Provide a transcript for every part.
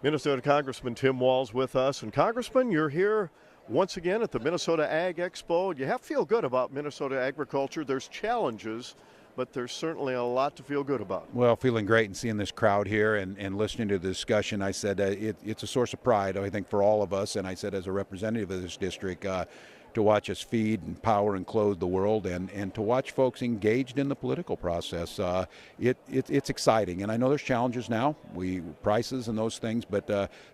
Minnesota Congressman Tim Waltz with us. And Congressman, you're here once again at the Minnesota Ag Expo. You have to feel good about Minnesota agriculture. There's challenges, but there's certainly a lot to feel good about. Well, feeling great and seeing this crowd here and listening to the discussion. I said it's a source of pride, I think, for all of us. And I said as a representative of this district, to watch us feed and power and clothe the world and to watch folks engaged in the political process. It's exciting. And I know there's challenges now, prices and those things, but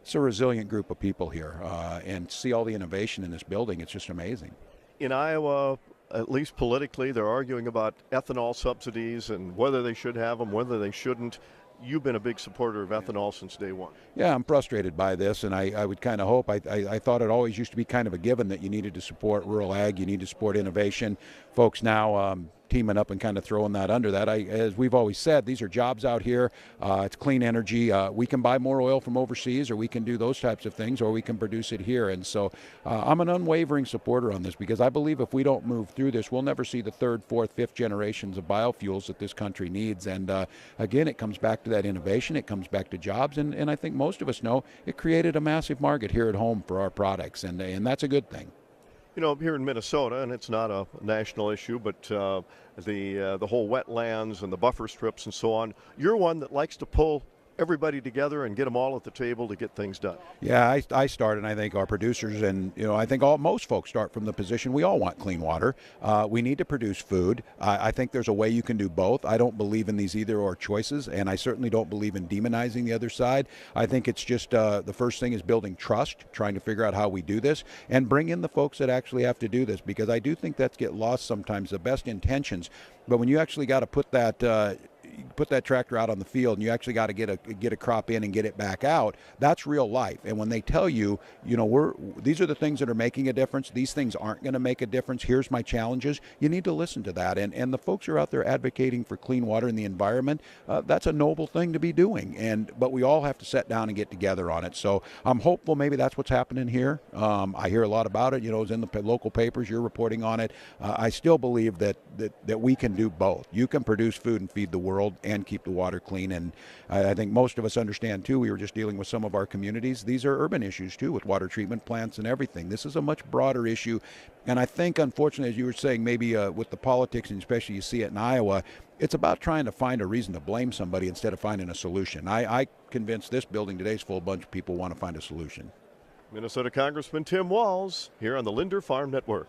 it's a resilient group of people here. And to see all the innovation in this building, it's just amazing. In Iowa, at least politically, they're arguing about ethanol subsidies and whether they should have them, whether they shouldn't. You've been a big supporter of ethanol since day one. Yeah, I'm frustrated by this, and I would kind of hope, I thought it always used to be kind of a given that you needed to support rural ag, you need to support innovation. Folks now teaming up and kind of throwing that under that. As we've always said, these are jobs out here. It's clean energy. We can buy more oil from overseas, or we can do those types of things, or we can produce it here. And so I'm an unwavering supporter on this because I believe if we don't move through this, we'll never see the third, fourth, fifth generations of biofuels that this country needs. And again, it comes back to that innovation. It comes back to jobs. And I think most of us know it created a massive market here at home for our products. And that's a good thing. You know, here in Minnesota, and it's not a national issue, but the whole wetlands and the buffer strips and so on, you're one that likes to pull everybody together and get them all at the table to get things done. Yeah, I start, and I think our producers and, I think most folks start from the position we all want clean water. We need to produce food. I think there's a way you can do both. I don't believe in these either or choices, and I certainly don't believe in demonizing the other side. I think it's just the first thing is building trust, trying to figure out how we do this, and bring in the folks that actually have to do this, because I do think that get lost sometimes, the best intentions. But when you actually got to put that tractor out on the field and you actually got to get a crop in and get it back out, that's real life. And when they tell you, these are the things that are making a difference, these things aren't going to make a difference, here's my challenges, you need to listen to that. And the folks who are out there advocating for clean water in the environment, that's a noble thing to be doing. But we all have to sit down and get together on it. So I'm hopeful maybe that's what's happening here. I hear a lot about it, it's in the local papers, you're reporting on it. I still believe that we can do both. You can produce food and feed the world and keep the water clean. And I think most of us understand too, we were just dealing with some of our communities. These are urban issues too, with water treatment plants and everything. This is a much broader issue. And I think, unfortunately, as you were saying, maybe with the politics, and especially you see it in Iowa, it's about trying to find a reason to blame somebody instead of finding a solution. I convinced this building today is full of a bunch of people who want to find a solution. Minnesota Congressman Tim Waltz here on the Linder Farm Network.